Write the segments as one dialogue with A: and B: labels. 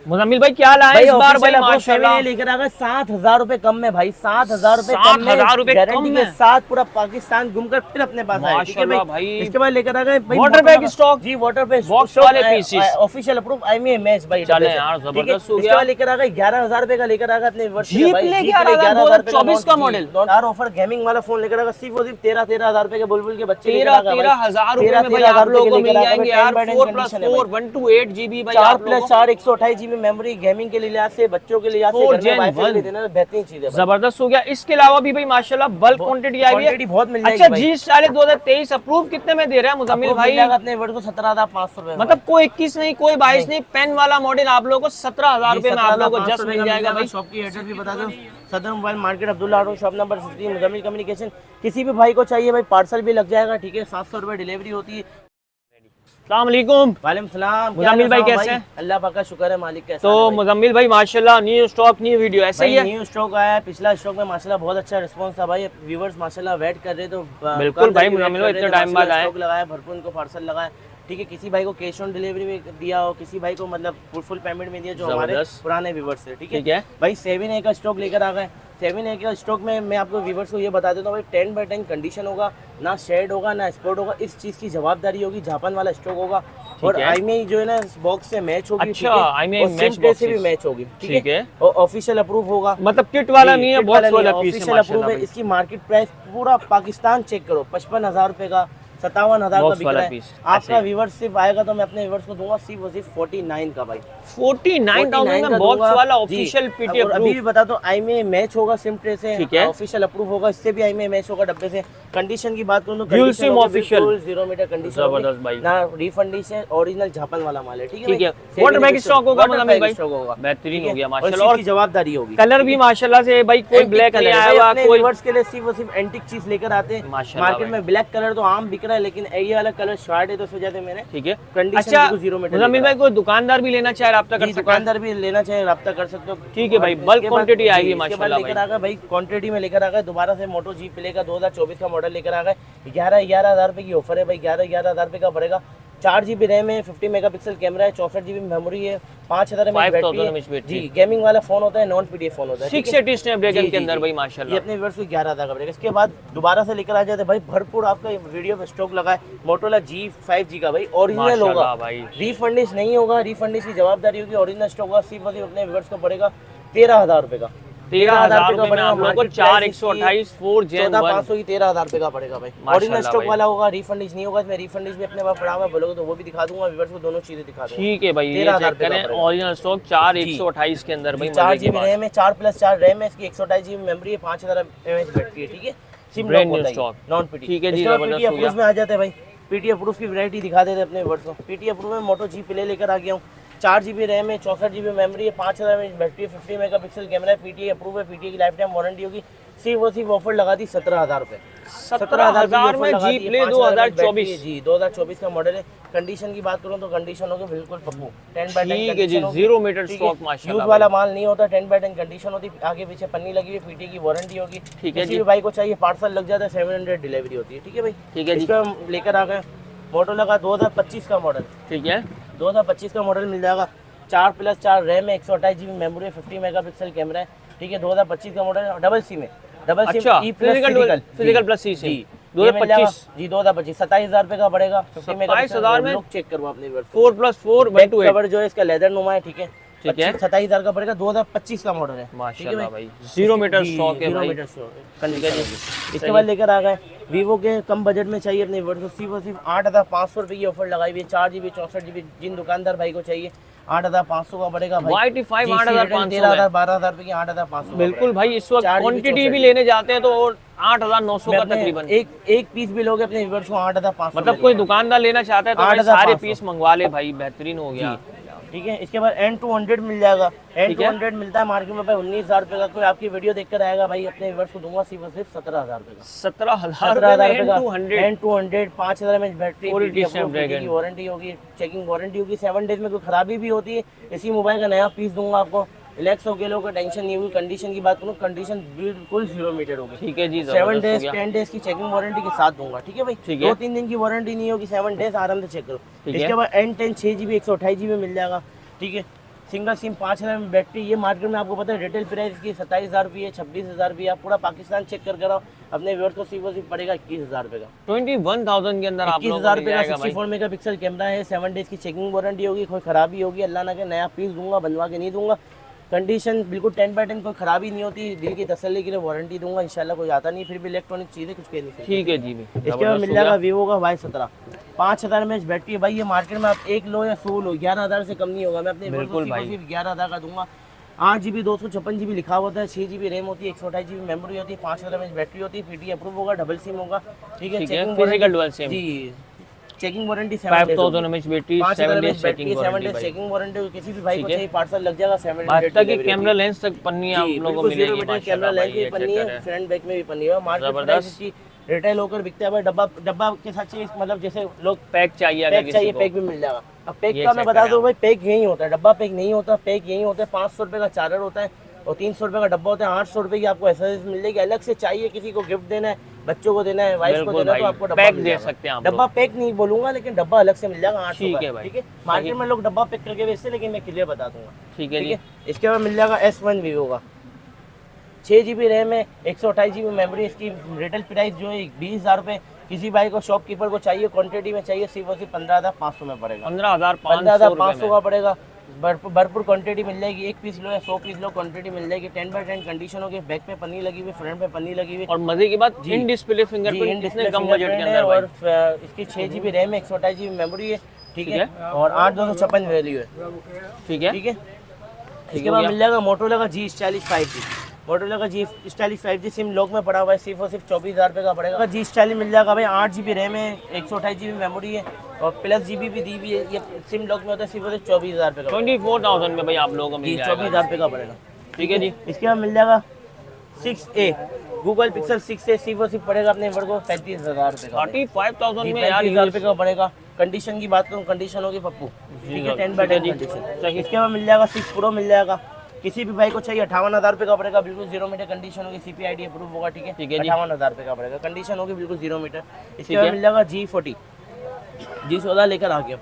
A: मुजम्मिल भाई क्या लाए इस बार भाई माशाल्लाह
B: लेकर आ गए 7,000 रुपए कम में भाई, 7,000 रुपए कम में,
A: 7,000 रुपए
B: गारंटी के साथ पूरा पाकिस्तान घूमकर फिर अपने पास आए। ठीक है भाई, इसके बाद लेकर आ गए
A: वाटर बैग स्टॉक
B: जी, वाटर बैग
A: बॉक्स वाले pieces
B: official approve IMEI match भाई।
A: चले यार जबरदस्त हो गया।
B: लेकर आ गए 11,000 रुपए का, लेकर आ गए अपने
A: जीप लेके आ रहा है 2024 का मॉडल
B: यार, ऑफर गेमिंग वाला फोन लेकर आ गए सिर्फ 13,000 रुपए के बुलबुल के बच्चे
A: 13,000 रुपए में भाई आप लोगों को मिल जाएंगे यार 4+4 128 GB भाई,
B: 4+4 128 GB मेमोरी, गेमिंग के लिहाज से, बच्चों के लिहाज से, बेहतरीन चीज है,
A: जबरदस्त हो गया। इसके अलावा भी भाई माशाल्लाह बल्क क्वांटिटी आई है,
B: बहुत मिल जाएगी।
A: अच्छा जी साले 2023 अप्रूव कितने में दे रहा है मुजम्मिल भाई?
B: अपने वर्ड को 17,500 रुपए,
A: मतलब कोई 21 नहीं कोई 22 नहीं, पेन वाला मॉडल आप लोगों को 17,000 रुपए में आप लोगों को जस्ट मिल जाएगा भाई।
B: शॉप की एड्रेस भी बता दो, सदर mobile market Abdullah road, shop number 16, Muzammil communication. किसी भी भाई को चाहिए भाई पार्सल भी लग जाएगा, ठीक है, 700 रुपए डिलीवरी होती है।
A: अस्सलाम वालेकुम।
B: वालेकुम सलाम।
A: मुजम्मिल भाई कैसे हैं?
B: अल्लाह पाक का शुक्र है, मालिक कैसा
A: तो मुजम्मिल भाई माशाल्लाह न्यू स्टॉक न्यू वीडियो ऐसे ही है।
B: न्यू स्टॉक आया है, पिछला स्टॉक में माशाल्लाह बहुत अच्छा रिस्पांस था भाई, व्यूअर्स माशाल्लाह वेट कर रहे, तो
A: बिल्कुल भाई मुजम्मिल भाई इतने टाइम बाद आए,
B: लगाया भरपूर, उनको पार्सल लगाया। ठीक है, किसी भाई को कैश ऑन डिलीवरी में दिया हो, किसी भाई को मतलब फुल पेमेंट में दिया, जो हमारे पुराने व्यूअर्स थे। ठीक है भाई, 7A का स्टॉक लेकर आ गए। 7A का स्टॉक में मैं आपको व्यूअर्स को ये बता देता हूँ भाई, 10/10 कंडीशन होगा, ना शेड होगा ना स्पॉट होगा, इस चीज की जवाबदारी होगी, जापान वाला स्टॉक होगा, और IMEI जो है ना बॉक्स से मैच होगी।
A: अच्छा, IMEI मैच
B: से भी मैच होगी, ठीक है, और ऑफिशियल अप्रूव होगा,
A: मतलब किट वाला नहीं है, बॉक्स वाला पीस
B: ऑफिशियल अप्रूव है। इसकी मार्केट प्राइस पूरा पाकिस्तान चेक करो, 55,000 रुपए का, 57,000 का बिक रहा है। आपका व्यूअरशिप आएगा तो मैं अपने व्यूअर्स को दूंगा सिर्फ 49 का भाई,
A: 49,000 में बॉक्स वाला ऑफिशियल पीटी अप्रूव।
B: अभी भी बता दो, IMEI मैच होगा सिम ट्रे से, ऑफिशियल अप्रूव होगा, इससे भी IMEI मैच होगा डब्बे से। कंडीशन की बात करूं तो
A: कंडीशन ऑफिशियल
B: 0 मीटर कंडीशन,
A: जबरदस्त भाई,
B: ना रिफंडिश है, ओरिजिनल जापान वाला माल है। ठीक है,
A: वाटर बैग स्टॉक होगा मुजम्मिल भाई,
B: होगा,
A: बेहतरीन हो गया माशाल्लाह, और
B: जवाबदारी होगी।
A: कलर भी माशाल्लाह से भाई कोई ब्लैक नहीं आया हुआ, कोई
B: व्यूअर्स के लिए सिर्फ एंटिक चीज लेकर आते हैं। मार्केट में ब्लैक कलर तो आम बिक रहा है, लेकिन ये वाला कलर शार्ट है तो सोचा था मैंने। ठीक है,
A: अच्छा मुजम्मिल भाई कोई दुकानदार भी लेना चाहे राब्ता कर सकते हैं,
B: दुकानदार भी लेना चाहे राब्ता कर सकते हो।
A: ठीक है भाई, बल्क क्वांटिटी आएगी माशाल्लाह
B: लेकर आ गए भाई, क्वांटिटी में लेकर आ गए। दोबारा से मोटो जी प्ले का 2024 का मॉडल लेकर आ गए, 11,000 रुपए की ऑफर है भाई, 11,000 रुपए का पड़ेगा। 4 GB रैम है, 50 मेगापिक्सल कैमरा है, 64 GB मेमोरी है, 5,000 mAh बैटरी जी, गेमिंग वाला फोन होता है, नॉन PDF फोन होता है,
A: 680 स्नैपड्रैगन के अंदर भाई माशाल्लाह।
B: ये अपने व्यूअर्स को 11,000 का पड़ेगा। इसके बाद दोबारा से लेकर आ जाते भाई, भरपूर आपका वीडियो पे स्टॉक लगा है, मोटोरोला G5G का भाई, ओरिजिनल होगा भाई, रिफंडिश नहीं होगा, रिफंडिश की जवाबदारी होगी, ओरिजिनल स्टॉक होगा, सिर्फ अपने व्यूअर्स को पड़ेगा 13,000 रुपए का,
A: 13,000 रुपए में आप लोगों को 4/128 4 Gen 1
B: 14,500 की 13,000 रुपए का पड़ेगा भाई, ओरिजिनल स्टॉक वाला होगा, रिफंडिश नहीं होगा। इसमें रिफंडिश भी अपने पास पड़ा हुआ है, बोलोगे तो वो भी दिखा दूंगा, व्यूअर्स को दोनों चीजें दिखा दूंगा।
A: ठीक है भाई, ये चेक करें, ओरिजिनल स्टॉक 4/128 के अंदर भाई,
B: 4 GB रैम है, 4+4 रैम है, इसकी 128 GB मेमोरी है, 5,000 mAh बैटरी है। ठीक है, SIM
A: brand new stock,
B: non PT.
A: ठीक है जी, जबरदस्त हो गया।
B: में आ जाते हैं भाई, पीटी अप्रूव की वैरायटी दिखा देते अपने व्यूअर्स को। पीटी अप्रूव में मोटो जी प्ले लेकर आ गया हूँ, 4 GB रैम है, 64 GB मेमोरी है, 5,000 mAh बैटरी है, 50 मेगापिक्सल कैमरा है, पीटी अप्रूव है, पीटी की लाइफ टाइम वारंटी होगी। सिर्फ ऑफर लगा दी 17,000 रुपए,
A: 17,000 में जी प्ले 2024
B: जी 2024 का मॉडल है। कंडीशन की बात करूं तो कंडीशन होगी बिल्कुल पप्पू, 10/10
A: ठीक है जी, 0 मीटर स्टॉक माशाल्लाह,
B: यूज वाला माल नहीं होता, 10/10 कंडीशन होती, आगे पीछे पन्नी लगी हुई, पीटी की वारंटी होगी।
A: ठीक है
B: जी, भाई को चाहिए पार्सल लग जाता है, 700 डिलीवरी होती है। ठीक है भाई,
A: ठीक है जी,
B: लेकर आ गए मोटोरोला का 2025 का मॉडल।
A: ठीक है,
B: 2025 का मॉडल मिल जाएगा, 4+4 रैम है, 128 GB मेमोरी है, 50 मेगापिक्सल कैमरा है। ठीक है, 2025 का मॉडल, डबल सिम है, डबल सिम
A: फिजिकल प्लस सी से 2025
B: जी 2025 27,000 रुपए का पड़ेगा।
A: 27,000 में
B: चेक करो अपने
A: 4+4
B: कवर जो है इसका लेदर नुमा है। ठीक है, 27,000 का पड़ेगा, 2025 का मॉडल है
A: माशाल्लाह भाई, 0 मीटर स्टॉक है भाई।
B: इसके बाद लेकर आ गए वीवो के कम बजट में चाहिए अपने व्यूअर्स को, सिर्फ 8,500 रुपए की ऑफर लगाई हुई है, 4 GB 64 GB, जिन दुकानदार भाई को चाहिए 8,500 का पड़ेगा भाई।
A: 85 8,500
B: 13,000 12,000 रुपए की 8,500
A: बिल्कुल भाई। इस वक्त क्वांटिटी भी लेने जाते हैं तो 8,900 का तकरीबन
B: एक पीस भी लोगे अपने व्यूअर्स को 8,500,
A: मतलब कोई दुकानदार लेना चाहता है तो भाई सारे पीस मंगवा ले भाई, बेहतरीन हो गया।
B: ठीक है, इसके बाद N200 मिल जाएगा, N200 मिलता है मार्केट में भाई 19,000 रुपए का। कोई आपकी वीडियो देखकर आएगा भाई, अपने व्यूअर्स को दूंगा सिर्फ 17,000 रुपए का,
A: 17,000 रुपए का
B: N200, 5,000 mAh बैटरी, वारंटी होगी, चेकिंग वारंटी होगी, 7 डेज में कोई खराबी भी होती है, इसी मोबाइल का नया पीस दूंगा आपको। रिलैक्स हो के लोगों का टेंशन नहीं होगी। कंडीशन की बात करूँ, कंडीशन बिल्कुल 0 मीटर होगी।
A: ठीक है जी,
B: 7 डेज 10 डेज की चेकिंग वारंटी के साथ दूंगा। ठीक है भाई, 2-3 दिन की वारंटी नहीं होगी, 7 डेज आराम से चेक करो। इसके बाद N10 6 GB 128 GB मिल जाएगा। ठीक है, सिंगल सिम 5000 में बैटरी। ये मार्केट में आपको पता है रिटेल प्राइस की 27,000 रुपये, 26,000 रुपये। आप पूरा पाकिस्तान चेक कर आओ, अपने व्यूअर्स को सिर्फ और सिर्फ पड़ेगा 21,000 रुपये का।
A: 21,000 के अंदर आप लोगों को
B: 21,000
A: मिल
B: रुपये का
A: जाएगा भाई।
B: 64 मेगापिक्सल कैमरा है, 7 डेज की चेकिंग वारंटी होगी, कोई खराबी होगी अल्लाह ना के नया पीस दूंगा, बनवा के नहीं दूंगा। कंडीशन बिल्कुल 10/10, कोई खराबी नहीं होती। दिल की तसल्ली के लिए वारंटी दूंगा इंशाल्लाह। कोई आता नहीं, फिर भी इलेक्ट्रॉनिक चीज़ें कुछ कह नहीं सकते।
A: ठीक है जी भाई।
B: इसके बाद मिल जाएगा वीवो का Y17, 5000 में बैटरी है भाई। ये मार्केट में आप 1 लो या 100 लो, 11,000 से कम नहीं होगा। मैं अपने
A: बिल्कुल भाई।
B: सिर्फ 11,000 का दूंगा। 8GB 256GB लिखा होता है, 6GB रैम होती है, 128GB मेमोरी होती है, 5000 में बैटरी होती है, पीटी अप्रूव होगा, डबल सिम होगा। ठीक है, चेकिंग
A: फिजिकल डुअल सिम
B: जी, checking warranty
A: 5000 mAh battery, 7 days checking
B: 7
A: warranty
B: days
A: भाई।
B: Checking warranty. किसी भी भाई को चाहिए पार्सल लग जाएगा 7
A: बात तक
B: डेज
A: कैमरा लेंस तक पन्नी आप लोगों को मिलेगी
B: कैमरा
A: माशाल्लाह
B: लेंस
A: भाई।
B: भी पन्नी है, फ्रंट बैक में भी पन्नी है। मार्केट प्राइस इसकी रिटेल होकर बिकता है भाई। डब्बा के साथ चाहिए, मतलब जैसे लोग
A: पैक चाहिए अगर
B: पैक चाहिए,
A: किसी को।
B: पैक भी मिल जाएगा। अब पैक
A: ये
B: का मैं
A: चेक
B: बता
A: करें
B: दूं
A: आप।
B: भाई, पैक यही होता है, डब्बा पैक नहीं होता। पैक यही होता है, 500 रुपये का चार्जर होता है और 300 रुपये का डब्बा होता है। 800 रुपये की आपको एसेसरीज मिल जाएगी। अलग से चाहिए, किसी को गिफ्ट देना है, बच्चों को देना है, वाइफ को
A: बिल्कुल
B: देना है, तो
A: भाई,
B: आपको डब्बा
A: पैक
B: मिल
A: दे
B: जाएगा।
A: सकते हैं आप
B: डब्बा पैक नहीं बोलूंगा, लेकिन डब्बा अलग से मिल जाएगा 800
A: ठीक है
B: का।
A: भाई,
B: ठीक है, मार्केट में लोग डब्बा पैक करके बेचते हैं, लेकिन मैं क्लियर बता दूंगा।
A: ठीक है
B: ठीक
A: जी।
B: है, इसके बाद मिल जाएगा S1 वीवो का, 6GB रैम है, 128GB मेमोरी। इसकी रिटेल प्राइस जो है 20,000 रुपये। किसी भाई को शॉपकीपर को चाहिए, क्वांटिटी में चाहिए, सिर्फ और सिर्फ 15,500 में पड़ेगा।
A: 15,500
B: का पड़ेगा। भरपूर क्वांटिटी मिल जाएगी। 1 पीस लो या 100 पीस लो, क्वांटिटी मिल जाएगी। 10/10 कंडीशन होगी। बैक पे पन्नी लगी हुई, फ्रंट पे पन्नी लगी हुई।
A: और मजे की बात इन डिस्प्ले फिंगरप्रिंट कितने कम बजट के अंदर भाई।
B: और इसकी 6GB रैम है, 128GB मेमोरी है। ठीक है, और 8,256 वैल्यू है।
A: ठीक है।
B: ठीक है, इसके बाद मिल जाएगा मोटोरोला का G40 5G। मोटोरोला का G40 5G सिम लॉक में पड़ा हुआ है, सिर्फ और सिर्फ 24,000 रुपये का पड़ेगा। G40 मिल जाएगा भाई, 8GB रैम है, 128GB मेमोरी है और प्लस GB भी दी हुई है। ये सिम लॉक में होता है, सिर्फ और सिर्फ 24,000 रुपये का।
A: 24,000 में भाई आप लोगों को मिल जाएगा।
B: 24,000 रुपये का पड़ेगा।
A: ठीक है जी।
B: इसके बाद मिल जाएगा 6A, गूगल पिक्सल 6A, सिर्फ और सिर्फ पड़ेगा अपने वर्ग को 35,000 रुपये का।
A: 35,000 में यार
B: 35,000 रुपये का पड़ेगा। कंडीशन की बात करूँ, कंडीशन होगी पप्पू, ठीक है, 10/10 कंडीशन। इसके बाद मिल जाएगा 6 Pro मिल जाएगा। किसी भी भाई को चाहिए 58,000 रुपये का पड़ेगा, बिल्कुल 0 मीटर कंडीशन होगी, CPID अप्रूव होगा। ठीक है, 58,000 रुपये का पड़ेगा, कंडीशन होगी बिल्कुल 0 मीटर। इसके बाद मिल जाएगा G40, G14 लेकर आ गया,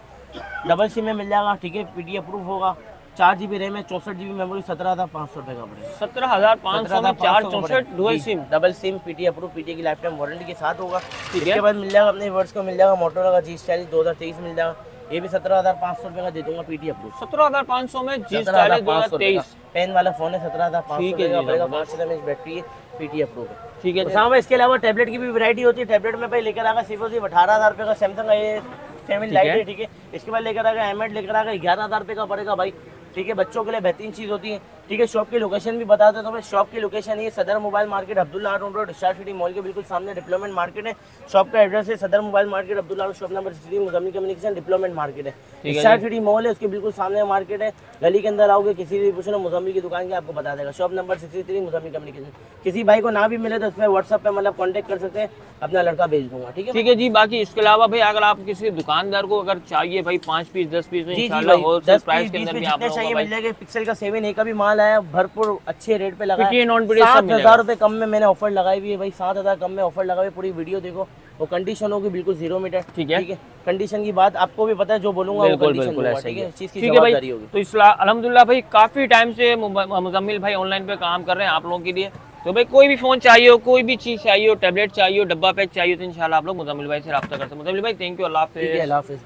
B: डबल सिम में मिल जाएगा। ठीक है, PD अप्रूव होगा। 4GB रैम है, 64GB मेमोरी, 17,500 रुपये का पड़ेगा।
A: 17,500 में 464 dual SIM,
B: double SIM, PT approve, PT की लाइफ टाइम वारंटी के साथ होगा।
A: ठीक है।
B: इसके बाद मिल जाएगा अपने वर्ड्स को, मिल जाएगा मोटोरोला का G40 2023 मिल जाएगा। ये भी 17,500 रुपये का दे दूंगा, PT अप्रूव।
A: 17,500 में G40
B: 17,500
A: 2023।
B: पेन वाला फोन है, 17,500
A: ठीक है
B: रुपये का
A: जी,
B: पड़ेगा।
A: जबरदस्त।
B: 500 mAh बैटरी है, PT अप्रूव है।
A: ठीक है
B: तो
A: जी।
B: साहब इसके अलावा टैबलेट की भी वैरायटी होती है। टैबलेट में भाई लेकर आएगा सिर्फ और सिर्फ 18,000 रुपये का सैमसंग का A7 लाइट है। ठीक है, इसके बाद लेकर आएगा एमएड, लेकर आएगा 11,000 रुपये का पड़ेगा भाई। ठीक है, बच्चों के लिए बेहतरीन चीज़ होती है। ठीक है, शॉप की लोकेशन भी बता देता हूँ मैं। शॉप की लोकेशन ये सदर mobile market, Abdullah road, star city mall के बिल्कुल सामने डेवलपमेंट मार्केट है। शॉप का एड्रेस है सदर mobile market, Abdullah road, shop number 63, Muzammil communication, development market है। स्टार सिटी मॉल है, उसके बिल्कुल सामने मार्केट है। गली के अंदर आओगे, किसी भी पूछना मुजम्मिल की दुकान की, आपको बता देगा। Shop number 63, Muzammil communication. किसी भाई को ना भी मिले तो उस पर व्हाट्सअप पे मतलब कॉन्टैक्ट कर सकते हैं, अपना लड़का भेज दूंगा। ठीक है,
A: ठीक है जी। बाकी इसके अलावा भाई अगर आप किसी दुकानदार को अगर चाहिए भाई 5 पीस 10 पीस में इंशाल्लाह होलसेल प्राइस के अंदर भी आप लोगों को
B: मिल जाएगा। पिक्सल का 7A का भी माल आया, भरपूर अच्छे रेट पे लगा है।
A: PTA नॉन PTA सब मिलेगा।
B: 7,000 रुपये कम में मैंने ऑफर लगाई हुई है भाई, 7,000 कम में ऑफर लगाई। पूरी वीडियो देखो, वो कंडीशन होगी बिल्कुल 0 मीटर।
A: ठीक है।
B: ठीक है, कंडीशन की बात आपको भी पता है, जो बोलूंगा वो
A: बिल्कुल
B: कंडीशन
A: बिल्कुल
B: होगा।
A: ऐसा
B: ठीक
A: ही
B: है,
A: है।
B: इस चीज़ की
A: ठीक है भाई,
B: जवाबदारी होगी।
A: तो अल्हम्दुलिल्लाह भाई काफी टाइम से मुजम्मिल भाई ऑनलाइन पे काम कर रहे हैं आप लोगों के लिए। तो भाई कोई भी फोन चाहिए हो, कोई भी चीज चाहिए हो, टैबलेट चाहिए हो, डब्बा पैक चाहिए, तो इंशाल्लाह आप लोग मुजम्मिल भाई से रब्ता करते हैं। मुजम्मिल भाई थैंक यू, अल्लाह हाफिज़।
B: ठीक है, अल्लाह हाफिज़।